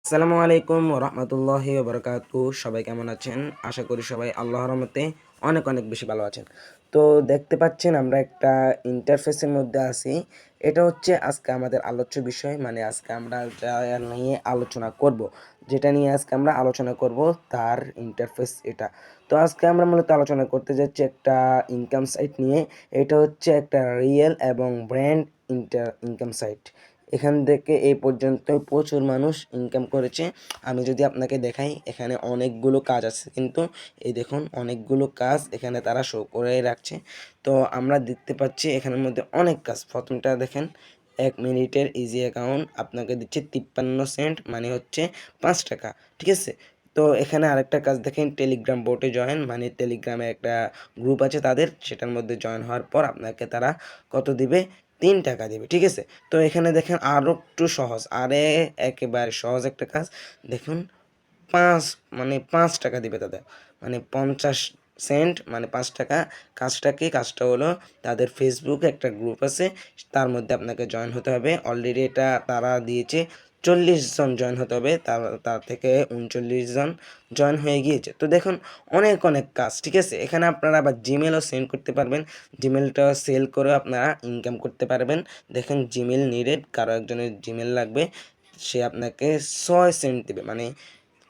আসসালামু আলাইকুম রহমতুল্লাহি ওবরাকাতু। সবাই কেমন আছেন? আশা করি সবাই আল্লাহর রহমতে অনেক অনেক বেশি ভালো আছেন। তো দেখতে পাচ্ছেন আমরা একটা ইন্টারফেসের মধ্যে আছি। এটা হচ্ছে আজকে আমাদের আলোচ্য বিষয়, মানে আজকে আমরা যা নিয়ে আলোচনা করব, যেটা নিয়ে আজকে আমরা আলোচনা করব তার ইন্টারফেস এটা। তো আজকে আমরা মূলত আলোচনা করতে যাচ্ছি একটা ইনকাম সাইট নিয়ে। এটা হচ্ছে একটা রিয়েল এবং ব্র্যান্ড ইনকাম সাইট। এখান থেকে এই পর্যন্ত প্রচুর মানুষ ইনকাম করেছে। আমি যদি আপনাকে দেখাই, এখানে অনেকগুলো কাজ আছে, কিন্তু এই দেখুন অনেকগুলো কাজ এখানে তারা শো করে রাখছে। তো আমরা দেখতে পাচ্ছি এখানের মধ্যে অনেক কাজ। প্রথমটা দেখেন, 1 মিনিটের ইজি অ্যাকাউন্ট আপনাকে দিচ্ছে 53 সেন্ট, মানে হচ্ছে 5 টাকা। ঠিক আছে। তো এখানে আরেকটা কাজ দেখেন, টেলিগ্রাম বোটে জয়েন, মানে টেলিগ্রামে একটা গ্রুপ আছে তাদের, সেটার মধ্যে জয়েন হওয়ার পর আপনাকে তারা কত দিবে? 3 টাকা দিবে। ঠিক আছে। তো এখানে দেখেন আরও একটু সহজ, একেবারে সহজ একটা কাজ দেখুন, 5 টাকা দিবে তাদের, মানে 50 সেন্ট, মানে 5 টাকা। কাজটা হলো, তাদের ফেসবুকে একটা গ্রুপ আছে, তার মধ্যে আপনাকে জয়েন হতে হবে। অলরেডি এটা তারা দিয়েছে 40 জন জয়েন হতে হবে, তার থেকে 39 জন জয়েন হয়ে গিয়েছে। তো দেখুন অনেক অনেক কাজ। ঠিক আছে। এখানে আপনারা আবার জিমেলও সেন্ড করতে পারবেন, জিমেলটা সেল করে আপনারা ইনকাম করতে পারবেন। দেখেন জিমেল নিডেড, কারো একজনের জিমেল লাগবে, সে আপনাকে 6 সেন্ট দেবে, মানে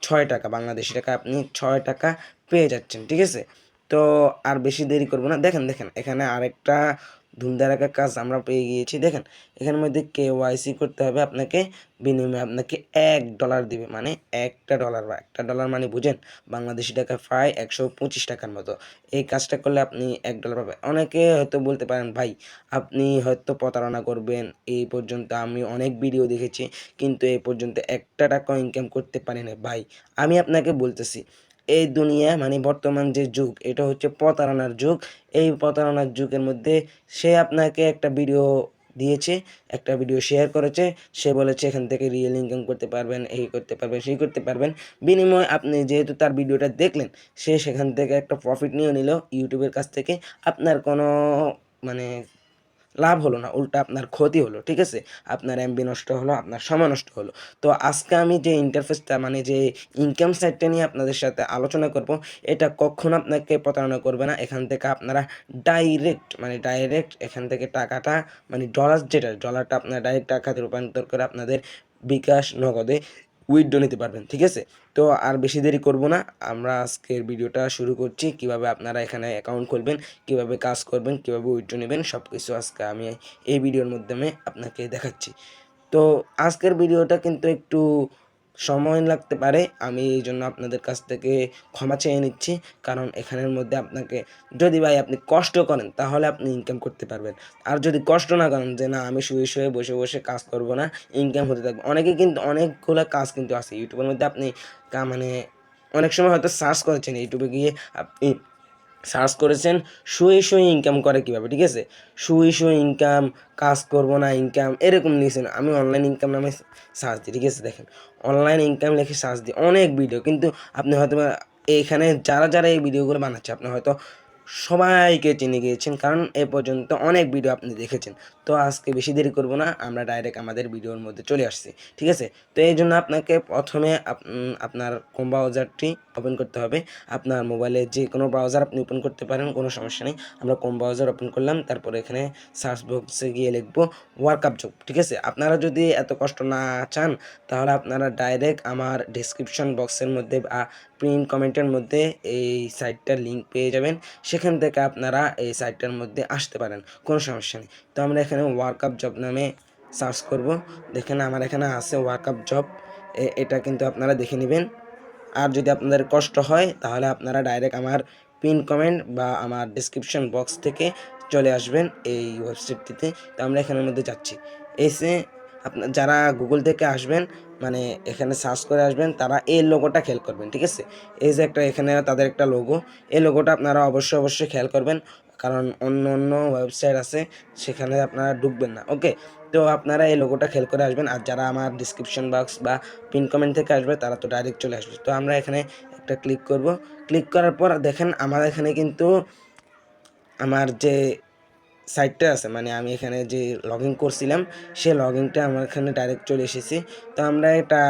6 টাকা, বাংলাদেশি টাকা আপনি 6 টাকা পেয়ে যাচ্ছেন। ঠিক আছে। তো আর বেশি দেরি করবো না, দেখেন দেখেন এখানে আরেকটা ধুমধারাক্কা কাজ আমরা পেয়ে গিয়েছি। দেখেন এখানের মধ্যে কেওয়াইসি করতে হবে আপনাকে, বিনিময়ে আপনাকে $1 দিবে, মানে $1, বা $1 মানে বুঝেন, বাংলাদেশি টাকা প্রায় 125 টাকার মতো। এই কাজটা করলে আপনি $1 পাবেন। অনেকে হয়তো বলতে পারেন, ভাই আপনি হয়তো প্রতারণা করবেন, এই পর্যন্ত আমি অনেক ভিডিও দেখেছি কিন্তু এই পর্যন্ত একটা টাকা ইনকাম করতে পারি না। ভাই আমি আপনাকে বলতেছি, এই দুনিয়া মানে বর্তমান যে যুগ, এটা হচ্ছে প্রতারণার যুগ। এই প্রতারণার যুগের মধ্যে সে আপনাকে একটা ভিডিও দিয়েছে, একটা ভিডিও শেয়ার করেছে, সে বলেছে এখান থেকে রিয়েল ইনকাম করতে পারবেন, এই করতে পারবেন, সেই করতে পারবেন। বিনিময়ে আপনি যেহেতু তার ভিডিওটা দেখলেন, সে সেখান থেকে একটা প্রফিট নিয়ে নিল ইউটিউবের কাছ থেকে। আপনার কোনো মানে লাভ হলো না, উল্টা আপনার ক্ষতি হলো। ঠিক আছে। আপনার এমবি নষ্ট হলো, আপনার সময় নষ্ট হলো। তো আজকে আমি যে ইন্টারফেসটা, মানে যে ইনকাম সাইটটা নিয়ে আপনাদের সাথে আলোচনা করব, এটা কখনো আপনাকে প্রতারণা করবে না। এখান থেকে আপনারা ডাইরেক্ট এখান থেকে টাকাটা, মানে ডলারটা আপনার ডাইরেক্ট টাকাতে রূপান্তর করে আপনাদের বিকাশ নগদে উইথড্র নিতে পারবেন। ঠিক আছে। তো আর বেশি দেরি করব না, আমরা আজকের ভিডিওটা শুরু করছি। কিভাবে আপনারা এখানে অ্যাকাউন্ট খুলবেন, কিভাবে কাজ করবেন, কিভাবে উইথড্র নেবেন, সব কিছু আজকে আমি এই ভিডিওর মাধ্যমে আপনাকে দেখাচ্ছি। তো আজকের ভিডিওটা কিন্তু একটু সময় লাগতে পারে, আমি এই জন্য আপনাদের কাছ থেকে ক্ষমা চেয়ে নিচ্ছি। কারণ এখানের মধ্যে আপনাকে, যদি ভাই আপনি কষ্ট করেন তাহলে আপনি ইনকাম করতে পারবেন। আর যদি কষ্ট না করেন, যে না আমি শুয়ে শুয়ে বসে বসে কাজ করব না, ইনকাম হতে থাকবে, অনেকে কিন্তু অনেকগুলো কাজ কিন্তু আছে ইউটিউবের মধ্যে। আপনি মানে অনেক সময় হয়তো সার্চ করেছেন, ইউটিউবে গিয়ে আপনি সার্চ করেছেন শুয়ে শুয়ে ইনকাম করে কীভাবে। ঠিক আছে। শুয়ে শুয়ে ইনকাম, কাজ করব না ইনকাম, এরকম লিখেছেন। আমি অনলাইন ইনকাম নামে সার্চ দিই। ঠিক আছে। দেখেন অনলাইন ইনকাম লিখে সার্চ দিই, অনেক ভিডিও, কিন্তু আপনি হয়তো এইখানে যারা যারা এই ভিডিওগুলো বানাচ্ছে, আপনি হয়তো সবাইকে চিনে গিয়েছেন, কারণ এ পর্যন্ত অনেক ভিডিও আপনি দেখেছেন। তো আজকে বেশি দেরি করব না, আমরা ডাইরেক্ট আমাদের ভিডিওর মধ্যে চলে আসছি। ঠিক আছে। তো এই জন্য আপনাকে প্রথমে আপনার ক্রোম ব্রাউজারটি ওপেন করতে হবে। আপনার মোবাইলে যে কোনো ব্রাউজার আপনি ওপেন করতে পারেন, কোনো সমস্যা নেই। আমরা ক্রোম ব্রাউজার ওপেন করলাম, তারপরে এখানে সার্চ বক্সে গিয়ে লিখবো ওয়ার্কআপ জব। ঠিক আছে। আপনারা যদি এত কষ্ট না চান, তাহলে আপনারা ডাইরেক্ট আমার ডেসক্রিপশন বক্সের মধ্যে বা প্রিন্ট কমেন্টের মধ্যে এই সাইটটার লিঙ্ক পেয়ে যাবেন। সেখান থেকে আপনারা এই সাইটটার মধ্যে আসতে পারেন, কোনো সমস্যা নেই। তো আমরা এখানে ওয়ার্কআপ জব নামে সার্চ করব। দেখেন আমার এখানে আছে ওয়ার্কআপ জব, এটা কিন্তু আপনারা দেখে নেবেন। আর যদি আপনাদের কষ্ট হয়, তাহলে আপনারা ডাইরেক্ট আমার পিন কমেন্ট বা আমার ডেসক্রিপশন বক্স থেকে চলে আসবেন এই ওয়েবসাইটটিতে। তো আমরা এখানের মধ্যে যাচ্ছি। এসে আপনার যারা গুগল থেকে আসবেন, মানে এখানে সার্চ করে আসবেন, তারা এই লোগোটা খেয়াল করবেন। ঠিক আছে। এই যে একটা এখানে তাদের একটা লোগো, এই লোগোটা আপনারা অবশ্যই খেয়াল করবেন, কারণ অন্য অন্য ওয়েবসাইট আছে, সেখানে আপনারা ঢুকবেন না। ওকে। তো আপনারা এই লোগোটা খেয়াল করে আসবেন। আর যারা আমার ডিসক্রিপশন বক্স বা পিন কমেন্ট থেকে আসবে, তারা তো ডাইরেক্ট চলে আসবে। তো আমরা এখানে একটা ক্লিক করব। ক্লিক করার পর দেখেন আমার এখানে কিন্তু আমার যে সাইটটা আছে, মানে আমি এখানে যে লগ ইন করছিলাম, সে লগ ইনটা আমার এখানে ডাইরেক্ট চলে এসেছি। তো আমরা এটা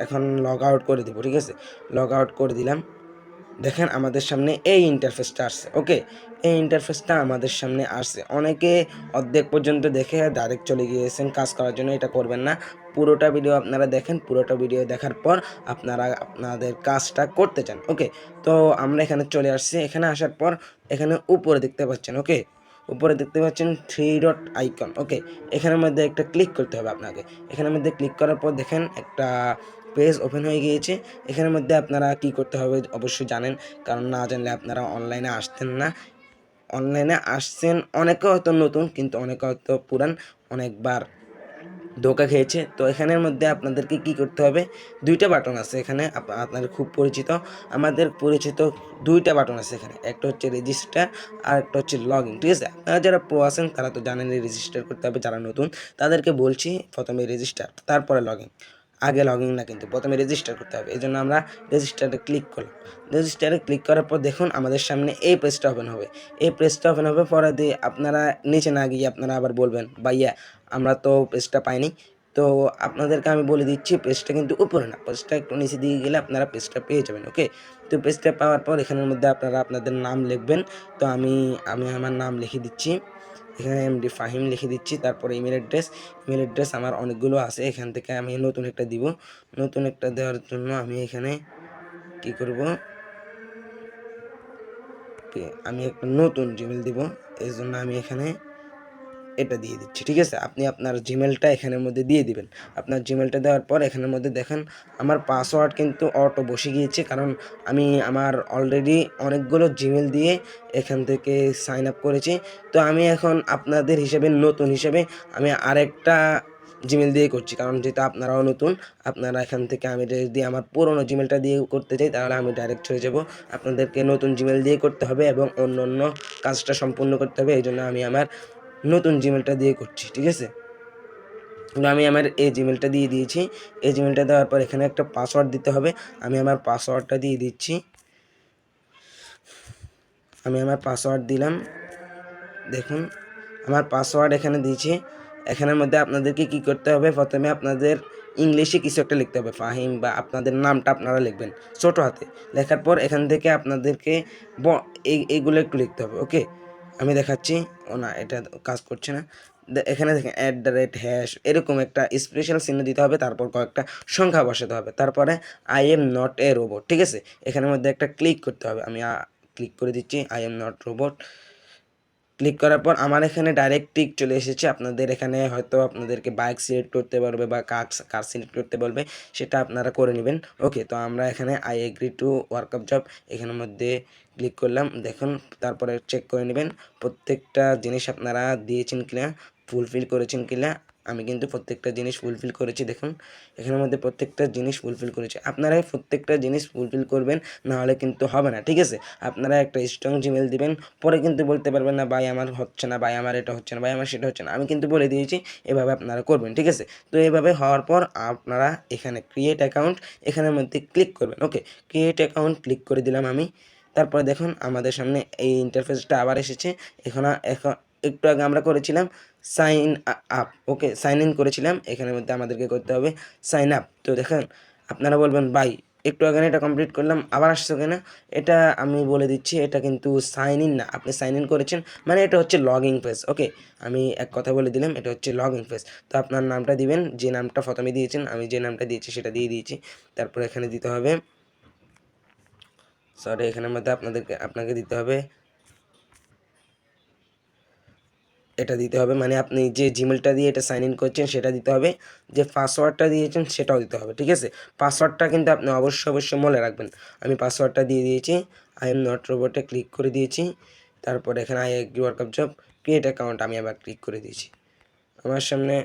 এখন লগ আউট করে দিব, ঠিক আছে। লগ আউট করে দিলাম। দেখেন আমাদের সামনে এই ইন্টারফেসটা আসছে। ওকে, এই ইন্টারফেসটা আমাদের সামনে আসছে। অনেকে অর্ধেক পর্যন্ত দেখে ডাইরেক্ট চলে গিয়েছেন কাজ করার জন্য। এটা করবেন না, পুরোটা ভিডিও আপনারা দেখেন। পুরোটা ভিডিও দেখার পর আপনারা আপনাদের কাজটা করতে চান। ওকে, তো আমরা এখানে চলে আসছি। এখানে আসার পর এখানে উপরে দেখতে পাচ্ছেন, ওকে, উপরে দেখতে পাচ্ছেন 3 ডট আইকন। ওকে, এখানের মধ্যে একটা ক্লিক করতে হবে আপনাকে। এখানের মধ্যে ক্লিক করার পর দেখেন একটা পেজ ওপেন হয়ে গিয়েছে। এখানের মধ্যে আপনারা কি করতে হবে অবশ্যই জানেন, কারণ না জানলে আপনারা অনলাইনে আসতেন না। অনলাইনে আসছেন অনেকে হয়তো নতুন, কিন্তু অনেকে হয়তো পুরান, অনেকবার ধোকা খেয়েছে। তো এখানের মধ্যে আপনাদেরকে কি করতে হবে, দুইটা বাটন আছে এখানে, আপনাদের খুব পরিচিত, আমাদের পরিচিত দুইটা বাটন আছে এখানে। একটা হচ্ছে রেজিস্টার আর একটা হচ্ছে লগ ইন, ঠিক আছে। আপনারা যারা প্রো আছেন তারা তো জানেন রেজিস্টার করতে হবে, যারা নতুন তাদেরকে বলছি প্রথমে রেজিস্টার তারপরে লগ ইন। আগে লগ ইন না, কিন্তু প্রথমে রেজিস্টার করতে হবে। এই জন্য আমরা রেজিস্টারে ক্লিক করলাম। রেজিস্টারে ক্লিক করার পর দেখুন আমাদের সামনে এই পেজটা ওপেন হবে। এই পেজটা ওপেন হবে পরে দিয়ে আপনারা নিচে না গিয়ে আপনারা আবার বলবেন ভাইয়া আমরা তো পেজটা পাইনি। তো আপনাদেরকে আমি বলে দিচ্ছি পেজটা কিন্তু উপরে না, পেজটা একটু নিচে দিয়ে গেলে আপনারা পেজটা পেয়ে যাবেন। ওকে, তো পেজটা পাওয়ার পর এখানের মধ্যে আপনারা আপনাদের নাম লিখবেন। তো আমি আমার নাম লিখে দিচ্ছি, এখানে এমডি ফাহিম লিখে দিচ্ছি। তারপরে ইমেল অ্যাড্রেস আমার অনেকগুলো আছে, এখান থেকে আমি নতুন একটা দিব। নতুন একটা দেওয়ার জন্য আমি এখানে কি করব, আমি একটা নতুন জিমেল দিব। এই জন্য আমি এখানে এটা দিয়ে দিচ্ছি, ঠিক আছে। আপনি আপনার জিমেলটা এখানের মধ্যে দিয়ে দিবেন। আপনার জিমেলটা দেওয়ার পর এখানের মধ্যে দেখেন আমার পাসওয়ার্ড কিন্তু অটো বসে গিয়েছে, কারণ আমি আমার অলরেডি অনেকগুলো জিমেল দিয়ে এখান থেকে সাইন আপ করেছি। তো আমি এখন আপনাদের হিসেবে নতুন হিসেবে আমি আরেকটা জিমেল দিয়ে করছি, কারণ যেহেতু আপনারাও নতুন, আপনারা এখান থেকে আমি যদি আমার পুরোনো জিমেলটা দিয়ে করতে চাই তাহলে আমি ডাইরেক্ট চলে যাব। আপনাদেরকে নতুন জিমেল দিয়ে করতে হবে এবং অন্য অন্য কাজটা সম্পূর্ণ করতে হবে। এই জন্য আমি আমার নতুন জিমেলটা দিয়ে করছি, ঠিক আছে। আমি আমার এই জিমেলটা দিয়ে দিয়েছি। এই জিমেলটা দেওয়ার পর এখানে একটা পাসওয়ার্ড দিতে হবে। আমি আমার পাসওয়ার্ডটা দিয়ে দিচ্ছি। আমি আমার পাসওয়ার্ড দিলাম। দেখুন আমার পাসওয়ার্ড এখানে দিয়েছি। এখানের মধ্যে আপনাদেরকে কি করতে হবে, প্রথমে আপনাদের ইংলিশে কিছু একটা লিখতে হবে, ফাহিম, বা আপনাদের নামটা আপনারা লিখবেন ছোট হাতে। লেখার পর এখান থেকে আপনাদেরকে এইগুলো একটু লিখতে হবে। ওকে, আমি দেখাচ্ছি। ও না, এটা কাজ করছে না। এখানে দেখেন @ এরকম একটা স্পেশাল চিহ্ন দিতে হবে, তারপর কয়েকটা সংখ্যা বসাতে হবে, তারপরে I am not a robot, ঠিক আছে। এখানের মধ্যে একটা ক্লিক করতে হবে। আমি ক্লিক করে দিচ্ছি, I am not robot. Click করার পর আমার এখানে ডাইরেক্ট টিক চলে এসেছে। আপনাদের এখানে হয়তো আপনাদেরকে বাইক সিলেক্ট করতে পারবে বা কার সিলেক্ট করতে বলবে, সেটা আপনারা করে নেবেন। ওকে, তো আমরা এখানে I agree to work up job এখানের মধ্যে ক্লিক করলাম। দেখুন তারপরে চেক করে নেবেন প্রত্যেকটা জিনিস আপনারা দিয়েছেন কিনা, ফুলফিল করেছেন কিনা। আমি কিন্তু প্রত্যেকটা জিনিস ফুলফিল করেছি। দেখুন এখানের মধ্যে প্রত্যেকটা জিনিস ফুলফিল করেছি। আপনারা প্রত্যেকটা জিনিস ফুলফিল করবেন, না হলে কিন্তু হবে না, ঠিক আছে। আপনারা একটা স্ট্রং জিমেল দিবেন, পরে কিন্তু বলতে পারবেন না ভাই আমার হচ্ছে না, ভাই আমার এটা হচ্ছে না, ভাই আমার সেটা হচ্ছে না। আমি কিন্তু বলে দিয়েছি এভাবে আপনারা করবেন, ঠিক আছে। তো এভাবে হওয়ার পর আপনারা এখানে ক্রিয়েট অ্যাকাউন্ট এখানের মধ্যে ক্লিক করবেন। ওকে, ক্রিয়েট অ্যাকাউন্ট ক্লিক করে দিলাম আমি। তারপরে দেখুন আমাদের সামনে এই ইন্টারফেসটা আবার এসেছে। এখন একটু আগে আমরা করেছিলাম sign up. Okay, sign in করেছিলাম, এখানের মধ্যে আমাদেরকে করতে হবে সাইন আপ। তো দেখেন আপনারা বলবেন ভাই একটু আগে এটা কমপ্লিট করলাম আবার আসছে কেন, এটা আমি বলে দিচ্ছি, এটা কিন্তু সাইন ইন না, আপনি সাইন ইন করেছেন মানে এটা হচ্ছে লগইন পেজ। ওকে, আমি এক কথা বলে দিলাম, এটা হচ্ছে লগইন পেজ। তো আপনার নামটা দিবেন, যে নামটা প্রথমে দিয়েছেন, আমি যে নামটা দিয়েছি সেটা দিয়ে দিয়েছি। তারপর এখানে দিতে হবে, সরি, এখানের মধ্যে আপনাকে দিতে হবে, এটা দিতে হবে, মানে আপনি যে জিমেলটা দিয়ে এটা সাইন ইন করছেন সেটা দিতে হবে, যে পাসওয়ার্ডটা দিয়েছেন সেটাও দিতে হবে, ঠিক আছে। পাসওয়ার্ডটা কিন্তু আপনি অবশ্যই মনে রাখবেন। আমি পাসওয়ার্ডটা দিয়ে দিয়েছি, আই এম নট রোবটে ক্লিক করে দিয়েছি। তারপর এখানে I agree work up job create account আমি আবার ক্লিক করে দিয়েছি। আমার সামনে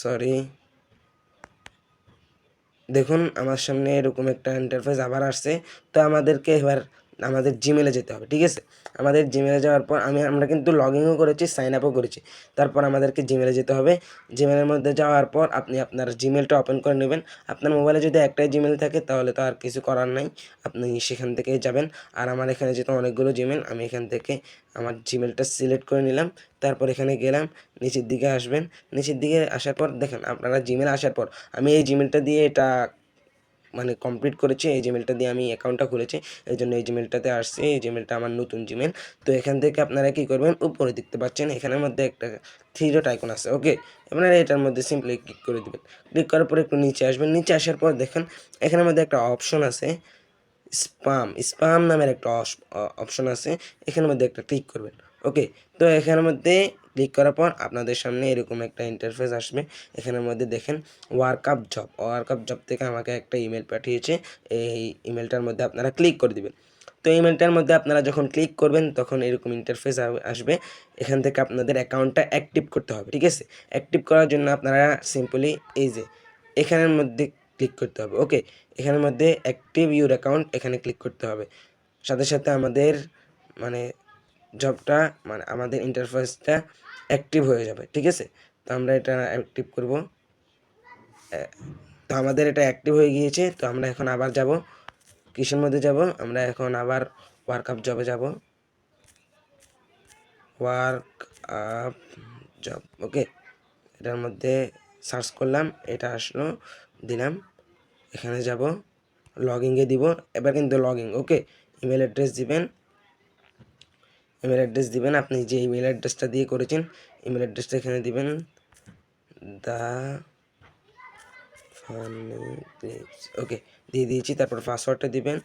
সরি, দেখুন আমার সামনে এরকম একটা ইন্টারফেস আবার আসছে। তো আমাদেরকে এবার আমাদের জিমেলে যেতে হবে, ঠিক আছে। আমাদের জিমেলে যাওয়ার পর আমরা কিন্তু লগ ইনও করেছি, সাইন আপও করেছি। তারপর আমাদেরকে জিমেলে যেতে হবে। জিমেলের মধ্যে যাওয়ার পর আপনি আপনার জিমেলটা ওপেন করে নেবেন। আপনার মোবাইলে যদি একটাই জিমেল থাকে তাহলে তো আর কিছু করার নাই, আপনি সেখান থেকেই যাবেন। আর আমার এখানে যেহেতু অনেকগুলো জিমেল, আমি এখান থেকে আমার জিমেলটা সিলেক্ট করে নিলাম। তারপর এখানে গেলাম, নিচের দিকে আসবেন। নিচের দিকে আসার পর দেখেন আপনারা জিমেল আসার পর আমি এই জিমেলটা দিয়ে এটা মানে কমপ্লিট করেছি, এই জিমেলটা দিয়ে আমি অ্যাকাউন্টটা খুলেছি, এই জন্য এই জিমেলটাতে আসছে। এই জিমেলটা আমার নতুন জিমেল। তো এখান থেকে আপনারা কি করবেন, উপরে দেখতে পাচ্ছেন এখানের মধ্যে একটা থ্রি ডট আইকন আছে, ওকে। আপনারা এটার মধ্যে সিম্পলি ক্লিক করে দেবেন। ক্লিক করার পর একটু নিচে আসবেন। নিচে আসার পর দেখেন এখানের মধ্যে একটা অপশন আছে, স্পাম নামের একটা অপশন আছে, এখানের মধ্যে একটা ক্লিক করবেন, ওকে। তো এখানের মধ্যে ক্লিক করার পর আপনাদের সামনে এরকম একটা ইন্টারফেস আসবে। এখানের মধ্যে দেখেন ওয়ার্কআপ জব থেকে আমাকে একটা ইমেল পাঠিয়েছে। এই ইমেলটার মধ্যে আপনারা ক্লিক করে দিবেন। তো ইমেলটার মধ্যে আপনারা যখন ক্লিক করবেন তখন এরকম ইন্টারফেস আসবে। এখান থেকে আপনাদের অ্যাকাউন্টটা অ্যাক্টিভ করতে হবে, ঠিক আছে। অ্যাক্টিভ করার জন্য আপনারা সিম্পলি এই যে এখানের মধ্যে ক্লিক করতে হবে, ওকে। এখানের মধ্যে অ্যাক্টিভ ইউর অ্যাকাউন্ট এখানে ক্লিক করতে হবে। সাথে সাথে আমাদের মানে জবটা মানে আমাদের ইন্টারফেসটা অ্যাক্টিভ হয়ে যাবে, ঠিক আছে। তো আমরা এটা অ্যাক্টিভ করব। তো আমাদের এটা অ্যাক্টিভ হয়ে গিয়েছে। তো আমরা এখন আবার যাব কিসের মধ্যে যাব, আমরা এখন আবার ওয়ার্কআপ জবে যাব, ওয়ার্কআপ জব, ওকে। এটার মধ্যে সার্চ করলাম, এটা আসলো, দিলাম, এখানে যাব, লগইনে দিব। এবার কিন্তু লগইন, ওকে। ইমেল অ্যাড্রেস দিবেন, আপনি যে ইমেল অ্যাড্রেসটা দিয়ে করেছেন ইমেল অ্যাড্রেসটা এখানে দিবেন, দা ফানি ক্লিপস, ওকে, দিয়ে দিয়েছি। তারপর পাসওয়ার্ডটা দিবেন,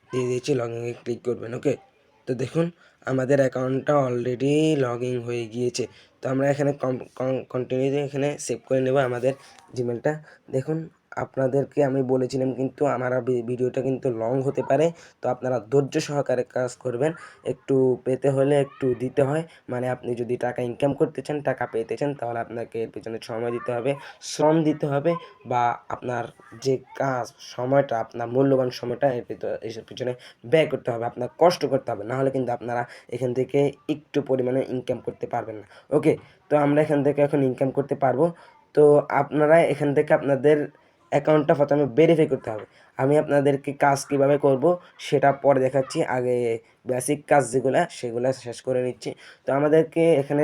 দিয়ে দিয়েছি, লগইনে ক্লিক করবেন, ওকে। তো দেখুন আমাদের অ্যাকাউন্টটা অলরেডি লগ ইন হয়ে গিয়েছে। তো আমরা এখানে কন্টিনিউ এখানে সেভ করে নেব আমাদের জিমেলটা। দেখুন আপনাদেরকে আমি বলেছিলাম কিন্তু আমার ভিডিওটা কিন্তু লং হতে পারে, তো আপনারা ধৈর্য সহকারে কাজ করবেন। একটু পেতে হলে একটু দিতে হয়, মানে আপনি যদি টাকা ইনকাম করতে চান, টাকা পেতে চান, তাহলে আপনাকে এর পিছনে সময় দিতে হবে, শ্রম দিতে হবে, বা আপনার যে কাজ সময়টা, আপনার মূল্যবান সময়টা এর পিছনে ব্যয় করতে হবে, আপনার কষ্ট করতে হবে, নাহলে কিন্তু আপনারা এখান থেকে একটু পরিমাণে ইনকাম করতে পারবেন না, ওকে। তো আমরা এখান থেকে এখন ইনকাম করতে পারবো। তো আপনারা এখান থেকে আপনাদের অ্যাকাউন্টটা প্রথমে ভেরিফাই করতে হবে। আমি আপনাদেরকে কাজ কিভাবে করব সেটা পরে দেখাচ্ছি, আগে বেসিক কাজ যেগুলো সেগুলো শেষ করে নিচ্ছি। তো আমাদেরকে এখানে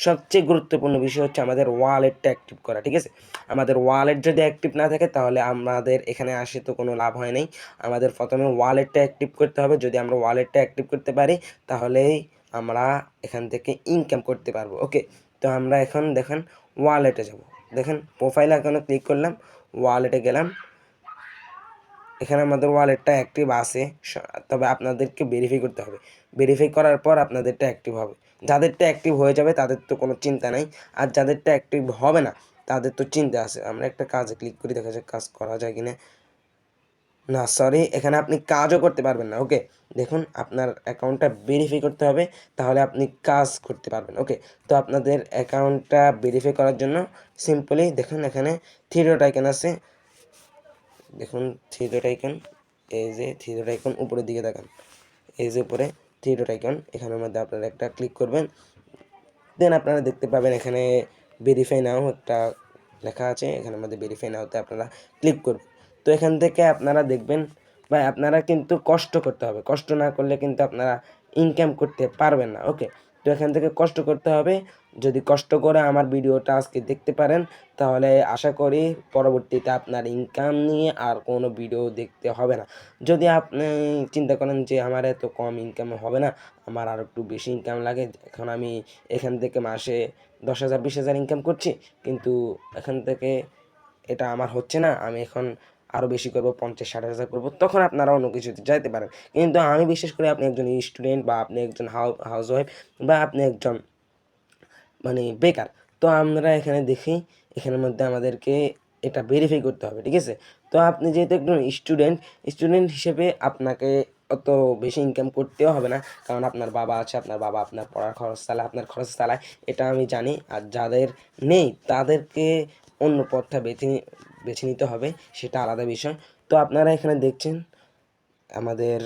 সবচেয়ে গুরুত্বপূর্ণ বিষয় হচ্ছে আমাদের ওয়ালেটটা অ্যাক্টিভ করা, ঠিক আছে। আমাদের ওয়ালেট যদি অ্যাক্টিভ না থাকে তাহলে আমাদের এখানে আসে তো কোনো লাভ হয় নাই। আমাদের প্রথমে ওয়ালেটটা অ্যাক্টিভ করতে হবে। যদি আমরা ওয়ালেটটা অ্যাক্টিভ করতে পারি তাহলেই আমরা এখান থেকে ইনকাম করতে পারবো, ওকে। তো আমরা এখন দেখেন ওয়ালেটে যাব, দেখেন প্রোফাইল আইকনে ক্লিক করলাম, ওয়ালেটে গেলাম। এখানে আমাদের ওয়ালেটটা অ্যাক্টিভ আছে, তবে আপনাদেরকে ভেরিফাই করতে হবে। ভেরিফাই করার পর আপনাদেরটা অ্যাক্টিভ হবে। যাদেরটা অ্যাক্টিভ হয়ে যাবে তাদের তো কোনো চিন্তা নাই, আর যাদেরটা অ্যাক্টিভ হবে না তাদের তো চিন্তা আছে। আমরা একটা কাজে ক্লিক করি, দেখা যাক কাজ করা যায় কিনা। না সরি, এখানে আপনি কাজও করতে পারবেন না, ওকে। দেখুন আপনার অ্যাকাউন্টটা ভেরিফাই করতে হবে, তাহলে আপনি কাজ করতে পারবেন, ওকে। তো আপনাদের অ্যাকাউন্টটা ভেরিফাই করার জন্য সিম্পলি দেখুন এখানে থ্রি ডট আইকন আছে, দেখুন থ্রি ডট আইকন, এই যে থ্রি ডট আইকন উপরের দিকে দেখান, এই যে উপরে থ্রি ডট আইকন, এখানের মধ্যে আপনারা একটা ক্লিক করবেন। দেন আপনারা দেখতে পাবেন এখানে ভেরিফাই নাও একটা লেখা আছে, এখানের মধ্যে ভেরিফাই নাওতে আপনারা ক্লিক করবেন। তো এখান থেকে আপনারা দেখবেন ভাই, আপনারা কিন্তু কষ্ট করতে হবে, কষ্ট না করলে কিন্তু আপনারা ইনকাম করতে পারবেন না, ওকে। তো এখান থেকে কষ্ট করতে হবে। যদি কষ্ট করে আমার ভিডিওটা আজকে দেখতে পারেন তাহলে আশা করি পরবর্তীতে আপনার ইনকাম নিয়ে আর কোনো ভিডিও দেখতে হবে না। যদি আপনি চিন্তা করেন যে আমার এত কম ইনকাম হবে না, আমার আর একটু বেশি ইনকাম লাগে, এখন আমি এখান থেকে মাসে 10,000 20,000 ইনকাম করছি, কিন্তু এখান থেকে এটা আমার হচ্ছে না, আমি এখন আরও বেশি করবো, 50-60 হাজার করবো, তখন আপনারা অন্য কিছুতে যাইতে পারেন। কিন্তু আমি বিশেষ করে আপনি একজন স্টুডেন্ট, বা আপনি একজন হাউস ওয়াইফ, বা আপনি একজন মানে বেকার, তো আমরা এখানে দেখি এখানের মধ্যে আমাদেরকে এটা ভেরিফাই করতে হবে, ঠিক আছে। তো আপনি যেহেতু একজন স্টুডেন্ট হিসেবে আপনাকে অত বেশি ইনকাম করতেও হবে না, কারণ আপনার বাবা আছে, আপনার বাবা আপনার পড়ার খরচ চালায়, আপনার খরচ চালায়, এটা আমি জানি। আর যাদের নেই তাদেরকে অন্য পথটা বেছে নিতে হবে, সেটা আলাদা বিষয়। তো আপনারা এখানে দেখছেন আমাদের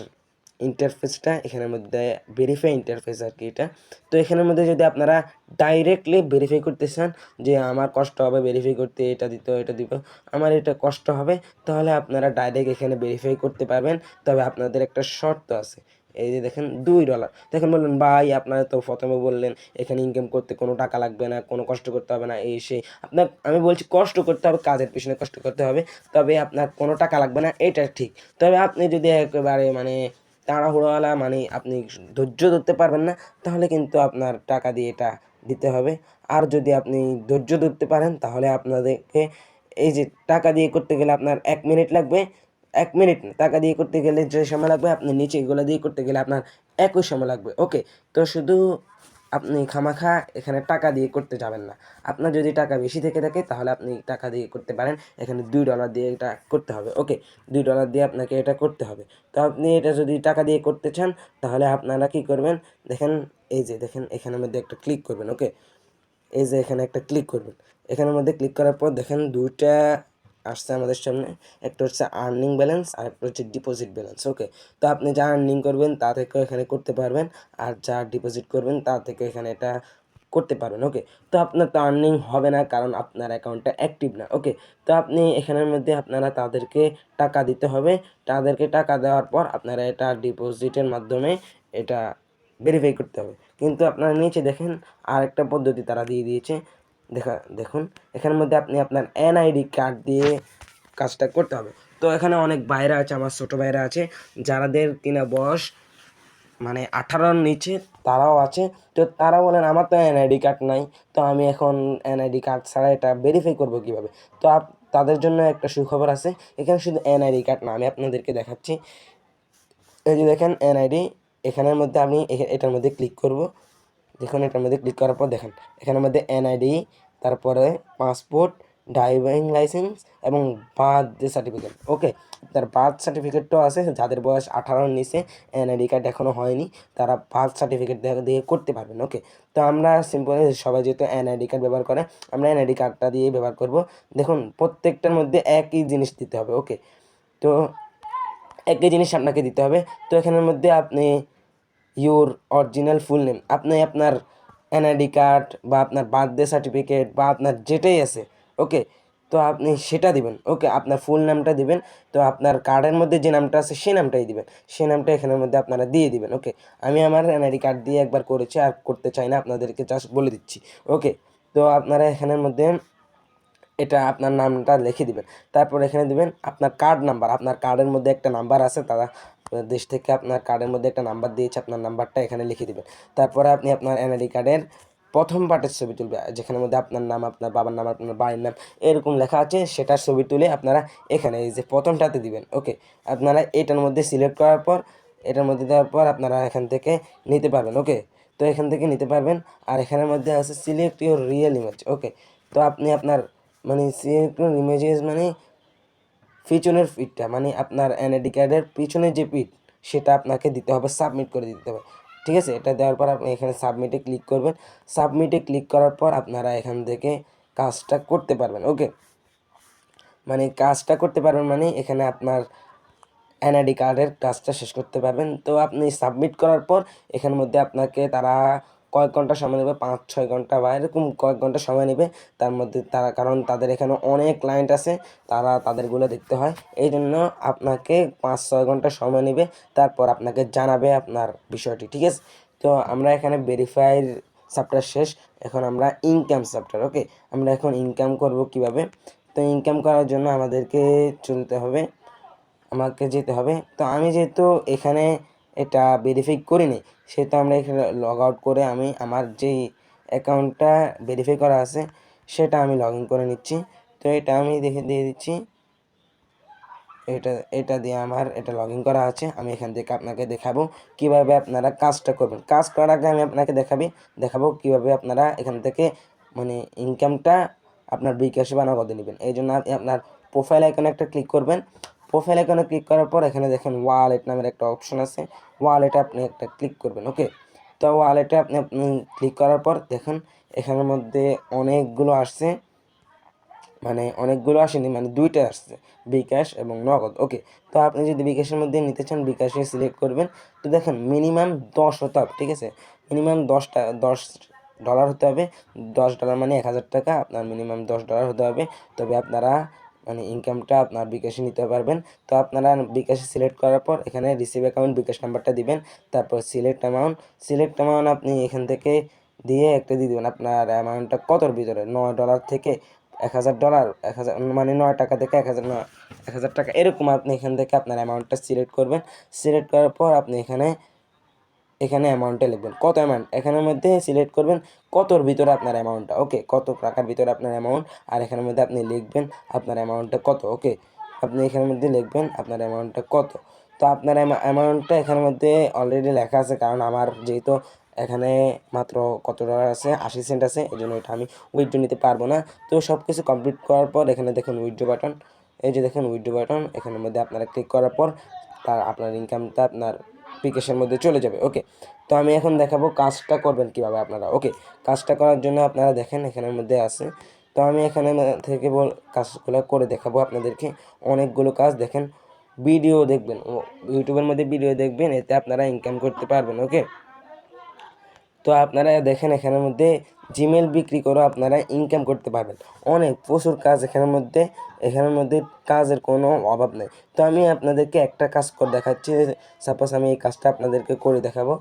ইন্টারফেসটা, এখানের মধ্যে ভেরিফাই ইন্টারফেস আর কি এটা। তো এখানের মধ্যে যদি আপনারা ডাইরেক্টলি ভেরিফাই করতে চান যে আমার কষ্ট হবে ভেরিফাই করতে, এটা দিতে এটা দিব, আমার এটা কষ্ট হবে, তাহলে আপনারা ডাইরেক্ট এখানে ভেরিফাই করতে পারবেন। তবে আপনাদের একটা শর্ত আছে, এই যে দেখেন $2। দেখেন বললেন ভাই আপনারা তো প্রথমে বললেন এখানে ইনকাম করতে কোনো টাকা লাগবে না, কোনো কষ্ট করতে হবে না, এই সেই। আপনার আমি বলছি কষ্ট করতে হবে, কাজের পিছনে কষ্ট করতে হবে, তবে আপনার কোনো টাকা লাগবে না, এটা ঠিক। তবে আপনি যদি একেবারে মানে তাড়াহুড়োওয়ালা, মানে আপনি ধৈর্য ধরতে পারবেন না, তাহলে কিন্তু আপনার টাকা দিয়ে এটা দিতে হবে। আর যদি আপনি ধৈর্য ধরতে পারেন তাহলে আপনাদেরকে এই যে টাকা দিয়ে করতে গেলে আপনার 1 মিনিট লাগবে, 1 মিনিট না, টাকা দিয়ে করতে গেলে যে সময় লাগবে আপনি নিচে এগুলো দিয়ে করতে গেলে আপনার একই সময় লাগবে। ওকে, তো শুধু আপনি খামাখা এখানে টাকা দিয়ে করতে যাবেন না। আপনার যদি টাকা বেশি থেকে থাকে তাহলে আপনি টাকা দিয়ে করতে পারেন, এখানে $2 দিয়ে এটা করতে হবে। ওকে, $2 দিয়ে আপনাকে এটা করতে হবে। তো আপনি এটা যদি টাকা দিয়ে করতে চান তাহলে আপনারা কি করবেন, দেখেন এই যে দেখেন এখানের মধ্যে একটা ক্লিক করবেন। ওকে, এই যে এখানে একটা ক্লিক করবেন, এখানের মধ্যে ক্লিক করার পর দেখেন দুইটা আসছে আমাদের সামনে, একটা হচ্ছে আর্নিং ব্যালেন্স আর একটা হচ্ছে ডিপোজিট ব্যালেন্স। ওকে, তো আপনি যা আর্নিং করবেন তা থেকে এখানে করতে পারবেন, আর যা ডিপোজিট করবেন তা থেকে এখানে এটা করতে পারবেন। ওকে, তো আপনার তো আর্নিং হবে না কারণ আপনার অ্যাকাউন্টটা অ্যাক্টিভ না। ওকে, তো আপনি এখানের মধ্যে আপনারা তাদেরকে টাকা দিতে হবে, তাদেরকে টাকা দেওয়ার পর আপনারা এটা ডিপোজিটের মাধ্যমে এটা ভেরিফাই করতে হবে। কিন্তু আপনারা নিচে দেখেন আরেকটা পদ্ধতি তারা দিয়ে দিয়েছে, দেখুন এখানের মধ্যে আপনি আপনার এনআইডি কার্ড দিয়ে কাজটা করতে হবে। তো এখানে অনেক ভাইরা আছে, আমার ছোটো ভাইরা আছে যাদের কিনা বয়স মানে 18-র নিচে, তারাও আছে। তো তারা বলেন আমার তো এনআইডি কার্ড নাই, তো আমি এখন এনআইডি কার্ড ছাড়া এটা ভেরিফাই করবো কীভাবে। তো তাদের জন্য একটা সুখবর আছে, এখানে শুধু এনআইডি কার্ড না, আমি আপনাদেরকে দেখাচ্ছি। এই যে দেখেন এনআইডি, এখানের মধ্যে আমি এটার মধ্যে ক্লিক করব। দেখুন এটার মধ্যে ক্লিক করার পর দেখেন এখানের মধ্যে এনআইডি, তারপরে পাসপোর্ট, ড্রাইভিং লাইসেন্স এবং বার্থ সার্টিফিকেট। ওকে, তার বার্থ সার্টিফিকেটটাও আছে, যাদের বয়স 18-র নিচে এনআইডি কার্ড এখনও হয়নি তারা বার্থ সার্টিফিকেট দিয়ে করতে পারবেন। ওকে, তো আমরা সিম্পলি সবাই যেহেতু এনআইডি কার্ড ব্যবহার করে আমরা এনআইডি কার্ডটা দিয়ে ব্যবহার করব। দেখুন প্রত্যেকটার মধ্যে একই জিনিস দিতে হবে। ওকে, তো একই জিনিস আপনাকে দিতে হবে। তো এখানের মধ্যে আপনি ইউর অরিজিনাল ফুল নেম, আপনি আপনার এনআইডি কার্ড বা আপনার বার্থডে সার্টিফিকেট বা আপনার যেটাই আছে, ওকে, তো আপনি সেটা দিবেন। ওকে, আপনার ফুল নামটা দিবেন, তো আপনার কার্ডের মধ্যে যে নামটা আছে সেই নামটাই দিবেন, সেই নামটা এখানের মধ্যে আপনারা দিয়ে দিবেন। ওকে, আমি আমার এনআইডি কার্ড দিয়ে একবার করেছি, আর করতে চাই না, আপনাদেরকে জাস্ট বলে দিচ্ছি। ওকে, তো আপনারা এখানের মধ্যে এটা আপনার নামটা লিখে দিবেন, তারপর এখানে দিবেন আপনার কার্ড নাম্বার, আপনার কার্ডের মধ্যে একটা নাম্বার আছে, তারা দেশ থেকে আপনার কার্ডের মধ্যে একটা নাম্বার দিয়েছে, আপনার নাম্বারটা এখানে লিখে দিবেন। তারপরে আপনি আপনার এনআইডি কার্ডের প্রথম পার্টের ছবি তুলবে, যেখানের মধ্যে আপনার নাম, আপনার বাবার নাম, আপনার বাড়ির নাম এরকম লেখা আছে, সেটার ছবি তুলে আপনারা এখানে এই যে প্রথমটাতে দিবেন। ওকে, আপনারা এটার মধ্যে সিলেক্ট করার পর, এটার মধ্যে দেওয়ার পর আপনারা এখান থেকে নিতে পারবেন। ওকে, তো এখান থেকে নিতে পারবেন। আর এখানের মধ্যে আছে সিলেক্ট ইউর রিয়েল ইমেজ। ওকে, তো আপনি আপনার মানে সিলেক্ট ইমেজেস মানে পিছনের পিঠটা, মানে আপনার এনআইডি কার্ডের পিছনের যে পিঠ সেটা আপনাকে দিতে হবে, সাবমিট করে দিতে হবে। ঠিক আছে, এটা দেওয়ার পর আপনি এখানে সাবমিটে ক্লিক করবেন। সাবমিটে ক্লিক করার পর আপনারা এখান থেকে কাজটা করতে পারবেন। ওকে, মানে কাজটা করতে পারবেন মানে এখানে আপনার এনআইডি কার্ডের কাজটা শেষ করতে পারবেন। তো আপনি সাবমিট করার পর এখানের মধ্যে আপনাকে তারা কয়েক ঘন্টা সময় নেবে, 5-6 ঘন্টা বা এরকম কয়েক ঘন্টা সময় নেবে। তার মধ্যে তারা, কারণ তাদের এখানে অনেক ক্লায়েন্ট আছে, তারা তাদেরগুলো দেখতে হয়, এই জন্য আপনাকে 5-6 ঘন্টা সময় নেবে, তারপর আপনাকে জানাবে আপনার বিষয়টি। ঠিক আছে, তো আমরা এখানে ভেরিফাইড চ্যাপ্টার শেষ, এখন আমরা ইনকাম চ্যাপ্টার। ওকে, আমরা এখন ইনকাম করব কিভাবে। তো ইনকাম করার জন্য আমাদেরকে চলতে হবে, আমাকে যেতে হবে। তো আমি যেহেতু এখানে এটা ভেরিফাই করিনি, সেহেতু আমরা এখানে লগ আউট করে আমি আমার যেই অ্যাকাউন্টটা ভেরিফাই করা আছে সেটা আমি লগ ইন করে নিচ্ছি। তো এটা আমি দিয়ে দিচ্ছি, এটা দিয়ে আমার এটা লগ ইন করা আছে। আমি এখান থেকে আপনাকে দেখাবো কিভাবে আপনারা কাজটা করবেন। কাজ করার আগে আমি আপনাকে দেখাবো কিভাবে আপনারা এখান থেকে মানে ইনকামটা আপনার বিকাশে বা নগদে নেবেন। এই জন্য আপনি আপনার প্রোফাইল আইকনে একটা ক্লিক করবেন। প্রোফাইল আইকনে ক্লিক করার পর এখানে দেখেন ওয়ালেট নামের একটা অপশন আছে, ওয়ালেটে আপনি একটা ক্লিক করবেন। ওকে, তো ওয়ালেটে আপনি ক্লিক করার পর দেখেন এখানের মধ্যে অনেকগুলো আসছে, মানে অনেকগুলো আসেনি, মানে দুইটা আসছে, বিকাশ এবং নগদ। ওকে, তো আপনি যদি বিকাশের মধ্যে নিতে চান বিকাশে সিলেক্ট করবেন। তো দেখেন মিনিমাম 10 হতে হবে, ঠিক আছে, মিনিমাম $10 হতে হবে। $10 মানে 1000 টাকা, আপনার মিনিমাম $10 হতে হবে, তবে আপনারা মানে ইনকামটা আপনার বিকাশে নিতে পারবেন। তো আপনারা বিকাশে সিলেক্ট করার পর এখানে রিসিভ অ্যাকাউন্ট বিকাশ নাম্বারটা দিবেন, তারপর সিলেক্ট অ্যামাউন্ট আপনি এখান থেকে দিয়ে একটা দিয়ে দেবেন আপনার অ্যামাউন্টটা কতর ভিতরে, $9 থেকে $1000, 1000 মানে 9 টাকা থেকে 1000 টাকা, এরকম আপনি এখান থেকে আপনার অ্যামাউন্টটা সিলেক্ট করবেন। সিলেক্ট করার পর আপনি এখানে অ্যামাউন্টটা লিখবেন, কত অ্যামাউন্ট এখানের মধ্যে সিলেক্ট করবেন, কতর ভিতরে আপনার অ্যামাউন্টটা। ওকে, কত টাকার ভিতরে আপনার অ্যামাউন্ট, আর এখানের মধ্যে আপনি লিখবেন আপনার অ্যামাউন্টটা কত। ওকে, আপনি এখানের মধ্যে লিখবেন আপনার অ্যামাউন্টটা কত। তো আপনার অ্যামাউন্টটা এখানের মধ্যে অলরেডি লেখা আছে, কারণ আমার যেহেতু এখানে মাত্র কত ডলার আছে, 80 সেন্ট আছে, এই জন্য এটা আমি উইথড্র নিতে পারবো না। তো সব কিছু কমপ্লিট করার পর এখানে দেখুন উইথড্র বাটন, এই যে দেখুন উইথড্র বাটন, এখানের মধ্যে আপনারা ক্লিক করার পর তার আপনার ইনকামটা আপনার বিকাশের মধ্যে চলে যাবে। ওকে, তো আমি এখন দেখাবো কাজটা করবেন কিভাবে আপনারা। ওকে, কাজটা করার জন্য আপনারা দেখেন এখানের মধ্যে আছে, তো আমি এখানে থেকে কাজগুলো করে দেখাবো আপনাদেরকে। অনেকগুলো কাজ দেখেন, ভিডিও দেখবেন, ইউটিউবের মধ্যে ভিডিও দেখবেন, এতে আপনারা ইনকাম করতে পারবেন। ওকে, তো আপনারা দেখেন এখানের মধ্যে জিমেল বিক্রি করে আপনারা ইনকাম করতে পারবেন, অনেক প্রচুর কাজ এখানের মধ্যে কাজের কোনো অভাব নেই। তো আমি আপনাদেরকে একটা কাজ করে দেখাচ্ছি, সাপোজ আমি এই কাজটা আপনাদেরকে করে দেখাবো।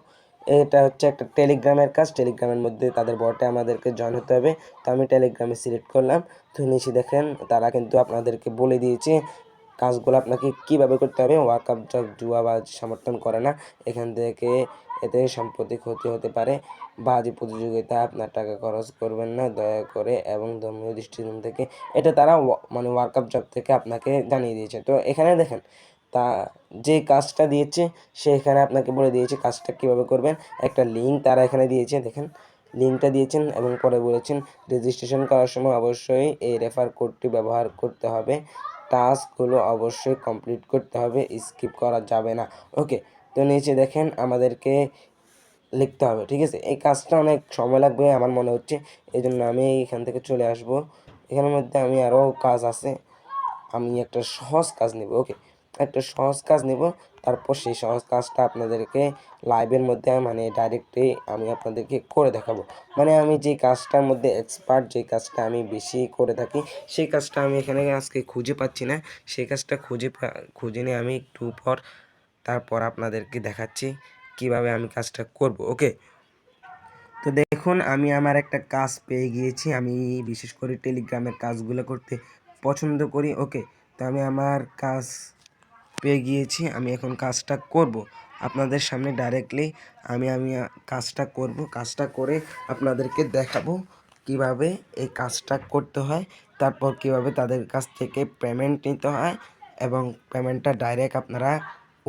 এটা হচ্ছে একটা টেলিগ্রামের কাজ, টেলিগ্রামের মধ্যে তাদের বটে আমাদেরকে জয়েন হতে হবে। তো আমি টেলিগ্রামে সিলেক্ট করলাম, তো নিচে দেখেন তারা কিন্তু আপনাদেরকে বলে দিয়েছে কাজগুলো আপনাকে কিভাবে করতে হবে। ওয়ার্কআপ জব জুয়াবাজ সমর্থন করে না, এখান থেকে এতে সম্পত্তি ক্ষতি হতে পারে, বাজি প্রতিযোগিতায় আপনার টাকা খরচ করবেন না দয়া করে, এবং ধর্মীয় দৃষ্টিকোণ থেকে এটা তারা মানে ওয়ার্কআপ জব থেকে আপনাকে জানিয়ে দিয়েছে। তো এখানে দেখেন তা যে কাজটা দিয়েছে সে এখানে আপনাকে বলে দিয়েছে কাজটা কিভাবে করবেন, একটা লিঙ্ক তারা এখানে দিয়েছে, দেখেন লিঙ্কটা দিয়েছেন, এবং পরে বলেছেন রেজিস্ট্রেশন করার সময় অবশ্যই এই রেফার কোডটি ব্যবহার করতে হবে, টাস্কগুলো অবশ্যই কমপ্লিট করতে হবে, স্কিপ করা যাবে না। ওকে, তো নিচে দেখেন আমাদেরকে লিখতে হবে, ঠিক আছে, এই কাজটা অনেক সময় লাগবে আমার মনে হচ্ছে, এই জন্য আমি এখান থেকে চলে আসব। এখানের মধ্যে আমি আরও কাজ আছে, আমি একটা সহজ কাজ নেব। ওকে, একটা সহজ কাজ নেব, তারপর সেই সহজ কাজটা আপনাদেরকে লাইভের মধ্যে মানে ডাইরেক্টলি আমি আপনাদেরকে করে দেখাবো। মানে আমি যে কাজটার মধ্যে এক্সপার্ট, যে কাজটা আমি বেশি করে থাকি, সেই কাজটা আমি এখানে আজকে খুঁজে পাচ্ছি না, সেই কাজটা খুঁজে নিয়ে আমি একটু পর তারপর আপনাদেরকে দেখাচ্ছি কিভাবে আমি কাজটা করব। ওকে, তো দেখুন আমি আমার একটা কাজ পেয়ে গিয়েছি, আমি বিশেষ করে টেলিগ্রামের কাজগুলো করতে পছন্দ করি। ওকে, তো আমি আমার কাজ পেয়ে গিয়েছি, আমি এখন কাজটা করব আপনাদের সামনে ডাইরেক্টলি, আমি কাজটা করব, কাজটা করে আপনাদেরকে দেখাবো কিভাবে এই কাজটা করতে হয়, তারপর কিভাবে তাদের কাছ থেকে পেমেন্ট নিতে হয়, এবং পেমেন্টটা ডাইরেক্ট আপনারা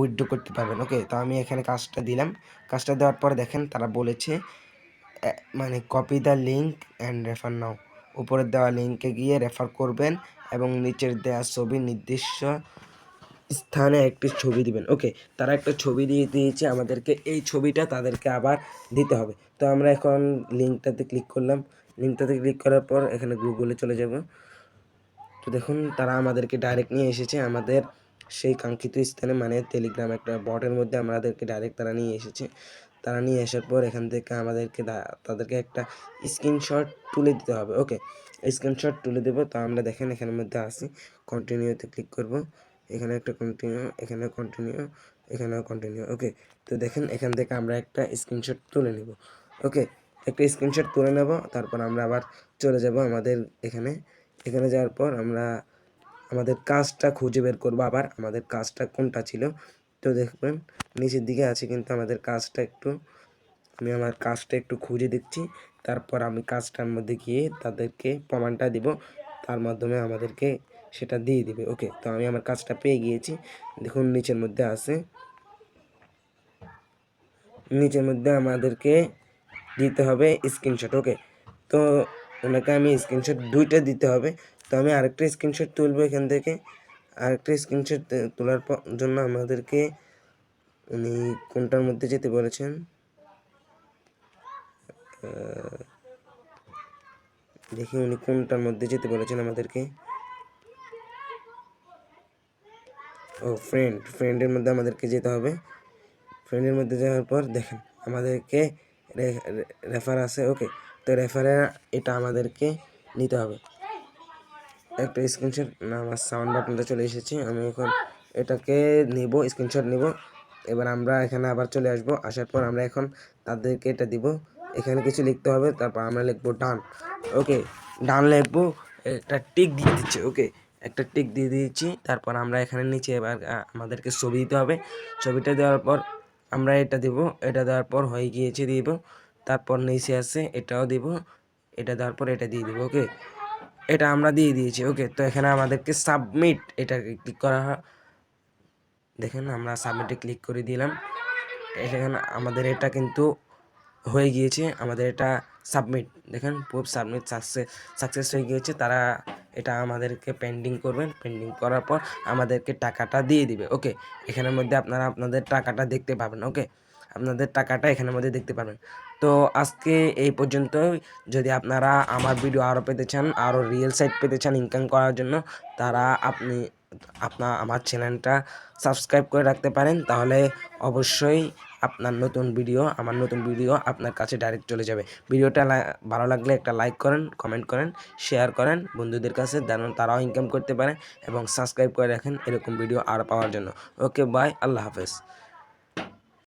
উইথড্র করতে পারবেন। ওকে, তো আমি এখানে কাজটা দিলাম, কাজটা দেওয়ার পরে দেখেন তারা বলেছে মানে copy the link and refer নাও, উপরের দেওয়া লিঙ্কে গিয়ে রেফার করবেন, এবং নিচের দেওয়া ছবি নির্দিষ্ট স্থানে একটি ছবি দিবেন। ওকে, তারা একটা ছবি দিয়ে দিয়েছে আমাদেরকে, এই ছবিটা তাদেরকে আবার দিতে হবে। তো আমরা এখন লিঙ্কটাতে ক্লিক করলাম, লিঙ্কটাতে ক্লিক করার পর এখানে গুগলে চলে যাব। তো দেখুন তারা আমাদেরকে ডাইরেক্ট নিয়ে এসেছে আমাদের সেই কাঙ্ক্ষিত স্থানে, মানে টেলিগ্রাম একটা বটের মধ্যে আমাদেরকে ডাইরেক্ট তারা নিয়ে এসেছে। তারা নিয়ে আসার পর এখান থেকে আমাদেরকে তাদেরকে একটা স্ক্রিনশট তুলে দিতে হবে। ওকে, স্ক্রিনশট তুলে দেবো। তো আমরা দেখেন এখানের মধ্যে আসি, কন্টিনিউতে ক্লিক করব, এখানে একটা কন্টিনিউ, এখানে কন্টিনিউ, এখানেও কন্টিনিউ। ওকে, তো দেখেন এখান থেকে আমরা একটা স্ক্রিনশট তুলে নেব। ওকে, একটা স্ক্রিনশট তুলে নেব, তারপর আমরা আবার চলে যাব আমাদের এখানে যাওয়ার পর আমরা আমাদের কাজটা খুঁজে বের করবো, আবার আমাদের কাজটা কোনটা ছিল। তো দেখবেন নিচের দিকে আছে কিন্তু আমাদের কাজটা আমি আমার কাজটা একটু খুঁজে দিচ্ছি, তারপর আমি কাজটার মধ্যে গিয়ে তাদেরকে প্রমাণটা দিব, তার মাধ্যমে আমাদেরকে সেটা দিয়ে দিবে। ওকে, তো আমি আমার কাজটা পেয়ে গিয়েছি, দেখুন নিচের মধ্যে আছে, নিচের মধ্যে আমাদেরকে দিতে হবে স্ক্রিনশট। ওকে, তো ওনাকে আমি স্ক্রিনশট দুইটা দিতে হবে, তো আমি আরেকটা স্ক্রিনশট তুলবো এখান থেকে, আরেকটা স্ক্রিনশট তোলার জন্য আমাদেরকে উনি কোনটার মধ্যে যেতে বলেছেন, দেখি উনি কোনটার মধ্যে যেতে বলেছেন আমাদেরকে। ও ফ্রেন্ডের মধ্যে আমাদেরকে যেতে হবে। ফ্রেন্ডের মধ্যে যাওয়ার পর দেখেন আমাদেরকে রেফার আছে। ওকে, তো রেফারে এটা আমাদেরকে নিতে হবে। একটা স্ক্রিনশট না, আমার সাউন্ড বাটনটা চলে এসেছে, আমি এখন এটাকে নিব, স্ক্রিনশট নিব। এবার আমরা এখানে আবার চলে আসব, আসার পর আমরা এখন তাদেরকে এটা দিব। এখানে কিছু লিখতে হবে, তারপর আমরা লিখবো ডান। ওকে, ডান লিখবো, একটা টিক দিয়ে দিচ্ছি। ওকে, একটা টিক দিয়ে দিয়েছি। তারপর আমরা এখানে নিচে এবার আমাদেরকে ছবি দিতে হবে। ছবিটা দেওয়ার পর আমরা এটা দিব, এটা দেওয়ার পর হয়ে গিয়েছে দিব। তারপর নিচে আছে এটাও দিব, এটা দেওয়ার পর এটা দিয়ে দিব। ওকে, এটা আমরা দিয়ে দিয়েছি। ওকে, তো এখানে আমাদেরকে সাবমিট এটা ক্লিক করা হয়। দেখেন আমরা সাবমিটে ক্লিক করে দিলাম। এখানে আমাদের এটা কিন্তু হয়ে গিয়েছে, আমাদের এটা সাবমিট। দেখেন প্রুফ সাবমিট সাকসেস হয়ে গিয়েছে। তারা এটা আমাদেরকে পেন্ডিং করবেন, পেন্ডিং করার পর আমাদেরকে টাকাটা দিয়ে দিবে। ওকে, এখানের মধ্যে আপনারা আপনাদের টাকাটা দেখতে পাবেন। ওকে, আপনাদের টাকাটা এখানের মধ্যে দেখতে পাবেন। তো আজকে এই পর্যন্তই। যদি আপনারা আমার ভিডিও আরও পেতে চান, আরও রিয়েল সাইট পেতে চান ইনকাম করার জন্য, তারা আমার চ্যানেলটা সাবস্ক্রাইব করে রাখতে পারেন। তাহলে অবশ্যই আমার নতুন ভিডিও আপনার কাছে ডাইরেক্ট চলে যাবে। ভিডিওটা ভালো লাগলে একটা লাইক করেন, কমেন্ট করেন, শেয়ার করেন বন্ধুদের কাছে, যেন তারাও ইনকাম করতে পারে, এবং সাবস্ক্রাইব করে রাখেন এরকম ভিডিও আরও পাওয়ার জন্য। ওকে, বাই, আল্লাহ হাফেজ।